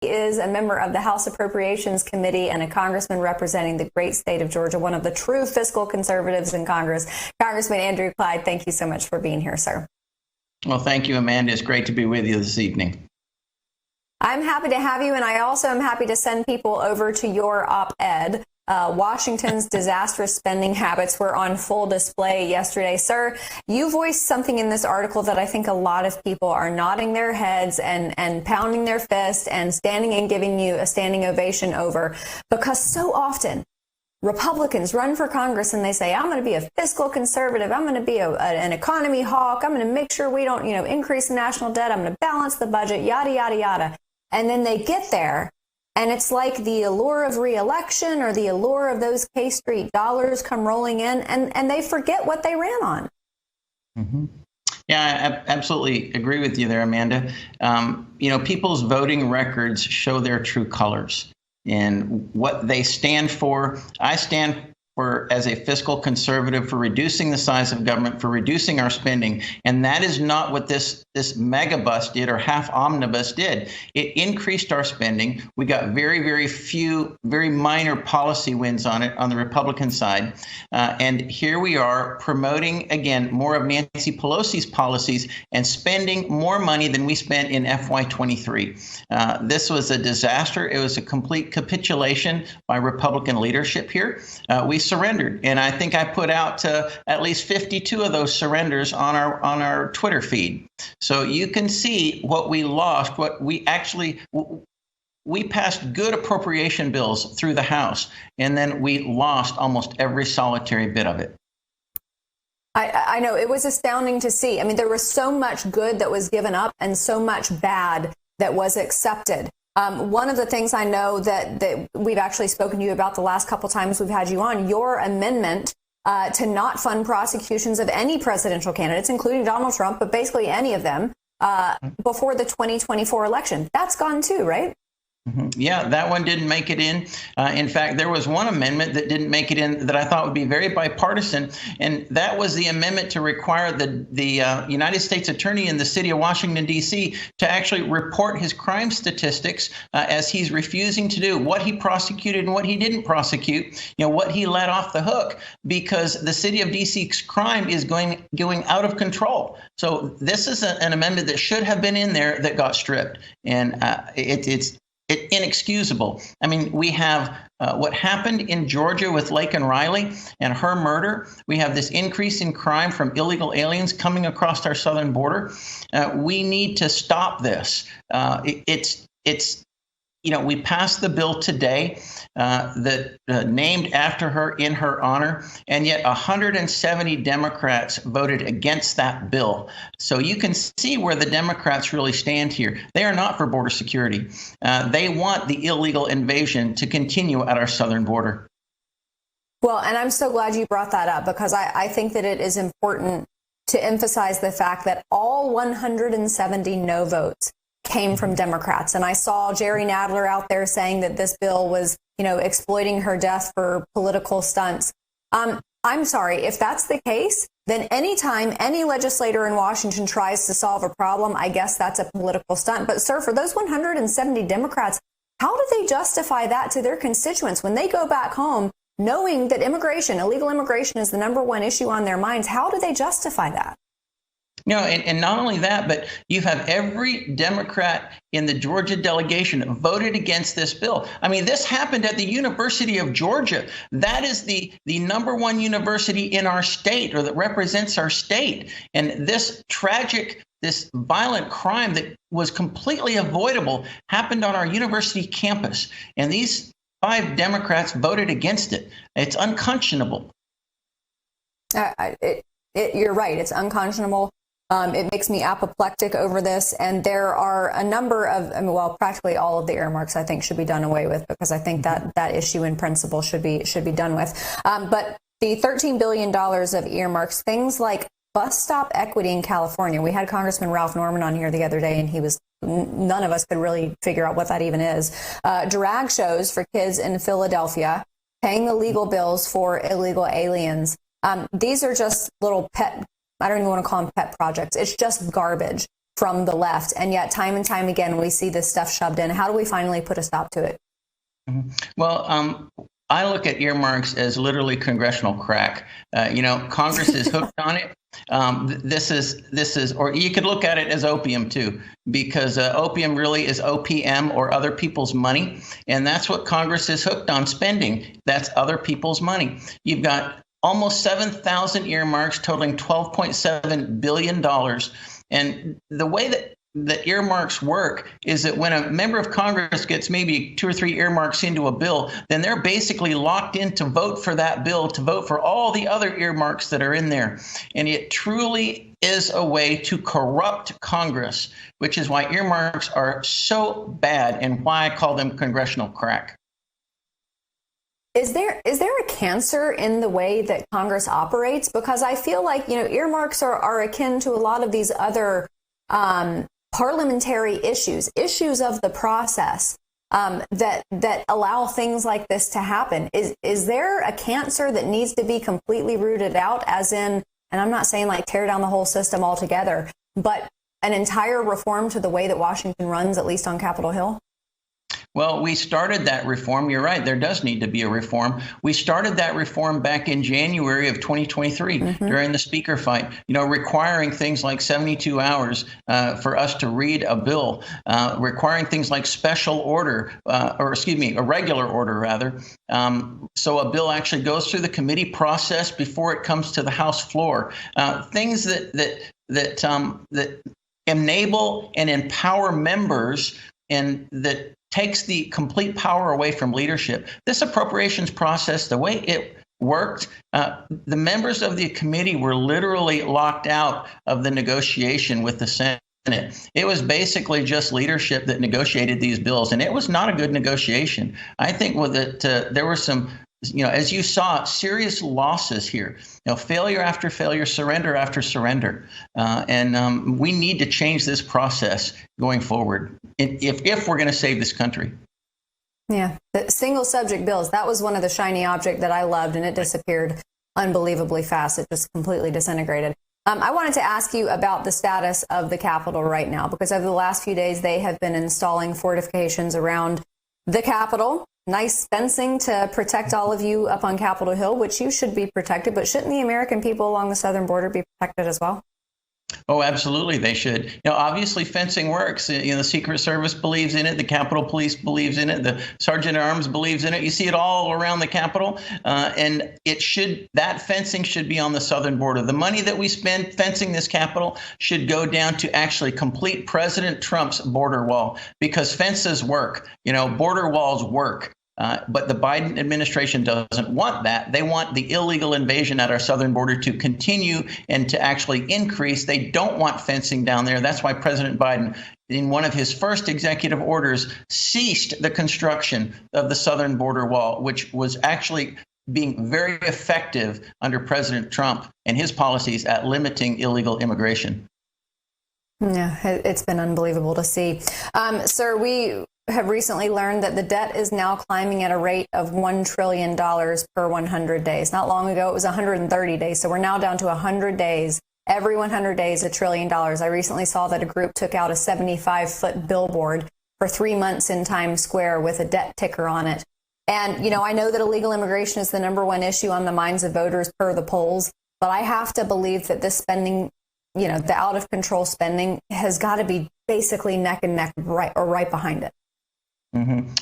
is a member of the House Appropriations Committee and a congressman representing the great state of Georgia, one of the true fiscal conservatives in Congress. Congressman Andrew Clyde, thank you so much for being here, sir. Well, thank you, Amanda. It's great to be with you this evening. I'm happy to have you, and I also am happy to send people over to your op-ed. Washington's disastrous spending habits were on full display yesterday. Sir, you voiced something in this article that I think a lot of people are nodding their heads and pounding their fists and standing and giving you a standing ovation over, because so often Republicans run for Congress and they say, I'm going to be a fiscal conservative. I'm going to be an economy hawk. I'm going to make sure we don't, increase the national debt. I'm going to balance the budget, yada, yada, yada. And then they get there. And it's like the allure of reelection or the allure of those K Street dollars come rolling in, and they forget what they ran on. Mm-hmm. Yeah, I absolutely agree with you there, Amanda. People's voting records show their true colors and what they stand for. I stand for, as a fiscal conservative, for reducing the size of government, for reducing our spending. And that is not what this mega bus did or half omnibus did. It increased our spending. We got very, very few, very minor policy wins on it on the Republican side. And here we are promoting, again, more of Nancy Pelosi's policies and spending more money than we spent in FY23. This was a disaster. It was a complete capitulation by Republican leadership here. We surrendered, and I think I put out at least 52 of those surrenders on our Twitter feed. So you can see what we lost, what we passed good appropriation bills through the House, and then we lost almost every solitary bit of it. I know, it was astounding to see. I mean, there was so much good that was given up and so much bad that was accepted. One of the things I know that we've actually spoken to you about the last couple times we've had you on, your amendment to not fund prosecutions of any presidential candidates, including Donald Trump, but basically any of them, before the 2024 election. That's gone too, right? Mm-hmm. Yeah, that one didn't make it in. In fact, there was one amendment that didn't make it in that I thought would be very bipartisan, and that was the amendment to require the United States Attorney in the city of Washington, D.C. to actually report his crime statistics, as he's refusing to do, what he prosecuted and what he didn't prosecute, what he let off the hook, because the city of D.C.'s crime is going out of control. So this is an amendment that should have been in there that got stripped, and it's inexcusable. I mean, we have what happened in Georgia with Laken Riley and her murder. We have this increase in crime from illegal aliens coming across our southern border. We need to stop this. We passed the bill today that named after her in her honor, and yet 170 Democrats voted against that bill. So you can see where the Democrats really stand here. They are not for border security. They want the illegal invasion to continue at our southern border. Well, and I'm so glad you brought that up, because I think that it is important to emphasize the fact that all 170 no votes came from Democrats. And I saw Jerry Nadler out there saying that this bill was, exploiting her death for political stunts. I'm sorry, if that's the case, then anytime any legislator in Washington tries to solve a problem, I guess that's a political stunt. But sir, for those 170 Democrats, how do they justify that to their constituents when they go back home knowing that illegal immigration is the number one issue on their minds? How do they justify that? And not only that, but you have every Democrat in the Georgia delegation voted against this bill. I mean, this happened at the University of Georgia. That is the number one university in our state, or that represents our state. And this violent crime that was completely avoidable happened on our university campus. And these 5 Democrats voted against it. It's unconscionable. You're right. It's unconscionable. It makes me apoplectic over this. And there are a number of, practically all of the earmarks, I think, should be done away with, because I think that issue in principle should be done with. But the $13 billion of earmarks, things like bus stop equity in California. We had Congressman Ralph Norman on here the other day, and none of us could really figure out what that even is. Drag shows for kids in Philadelphia, paying the legal bills for illegal aliens. These are just little I don't even want to call them pet projects. It's just garbage from the left. And yet time and time again, we see this stuff shoved in. How do we finally put a stop to it? Well, I look at earmarks as literally congressional crack. Congress is hooked on it. This is, or you could look at it as opium too, because opium really is OPM, or other people's money. And that's what Congress is hooked on spending. That's other people's money. You've got almost 7,000 earmarks totaling $12.7 billion. And the way that the earmarks work is that when a member of Congress gets maybe 2 or 3 earmarks into a bill, then they're basically locked in to vote for that bill, to vote for all the other earmarks that are in there. And it truly is a way to corrupt Congress, which is why earmarks are so bad and why I call them congressional crack. Is there a cancer in the way that Congress operates? Because I feel like, earmarks are akin to a lot of these other parliamentary issues of the process that allow things like this to happen. Is there a cancer that needs to be completely rooted out, as in, and I'm not saying like tear down the whole system altogether, but an entire reform to the way that Washington runs, at least on Capitol Hill? Well, we started that reform. You're right. There does need to be a reform. We started that reform back in January of 2023 during the speaker fight, requiring things like 72 hours for us to read a bill, requiring things like special order, a regular order, rather. So a bill actually goes through the committee process before it comes to the House floor. Things that enable and empower members, and that takes the complete power away from leadership. This appropriations process, the way it worked, the members of the committee were literally locked out of the negotiation with the Senate. It was basically just leadership that negotiated these bills, and it was not a good negotiation. I think with it, there were some, as you saw, serious losses here. Failure after failure, surrender after surrender, and we need to change this process going forward if we're going to save this country. Yeah, the single subject bills, that was one of the shiny objects that I loved, and it disappeared unbelievably fast. It just completely disintegrated. I wanted to ask you about the status of the Capitol right now, because over the last few days, they have been installing fortifications around the Capitol. Nice fencing to protect all of you up on Capitol Hill, which you should be protected. But shouldn't the American people along the southern border be protected as well? Oh, absolutely, they should. Obviously, fencing works. The Secret Service believes in it. The Capitol Police believes in it. The Sergeant at Arms believes in it. You see it all around the Capitol, and that fencing should be on the southern border. The money that we spend fencing this Capitol should go down to actually complete President Trump's border wall, because fences work. Border walls work. But the Biden administration doesn't want that. They want the illegal invasion at our southern border to continue and to actually increase. They don't want fencing down there. That's why President Biden, in one of his first executive orders, ceased the construction of the southern border wall, which was actually being very effective under President Trump and his policies at limiting illegal immigration. Yeah, it's been unbelievable to see. Sir, we have recently learned that the debt is now climbing at a rate of $1 trillion per 100 days. Not long ago, it was 130 days. So we're now down to 100 days. Every 100 days, $1 trillion. I recently saw that a group took out a 75-foot billboard for 3 months in Times Square with a debt ticker on it. And, I know that illegal immigration is the #1 issue on the minds of voters per the polls, but I have to believe that this spending, the out of control spending has got to be basically neck and neck right behind it.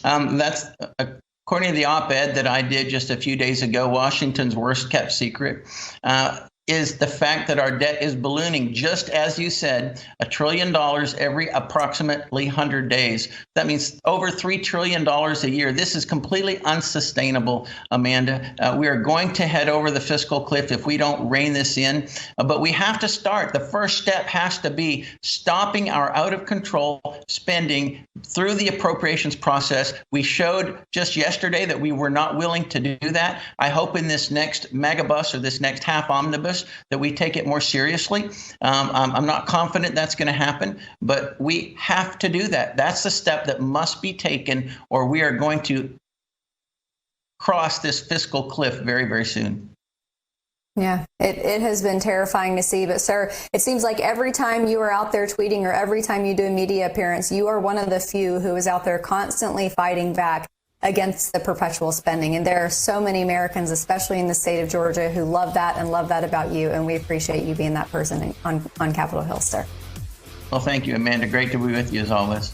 That's according to the op-ed that I did just a few days ago. Washington's worst kept secret is the fact that our debt is ballooning, just as you said, $1 trillion every approximately 100 days. That means over $3 trillion a year. This is completely unsustainable, Amanda. We are going to head over the fiscal cliff if we don't rein this in. But we have to start. The first step has to be stopping our out of control spending through the appropriations process. We showed just yesterday that we were not willing to do that. I hope in this next megabus or this next half omnibus that we take it more seriously. I'm not confident that's going to happen, but we have to do that. That's the step that must be taken, or we are going to cross this fiscal cliff very, very soon. Yeah, it has been terrifying to see. But, sir, it seems like every time you are out there tweeting or every time you do a media appearance, you are one of the few who is out there constantly fighting back against the perpetual spending. And there are so many Americans, especially in the state of Georgia, who love that and love that about you. And we appreciate you being that person on Capitol Hill, sir. Well, thank you, Amanda. Great to be with you as always.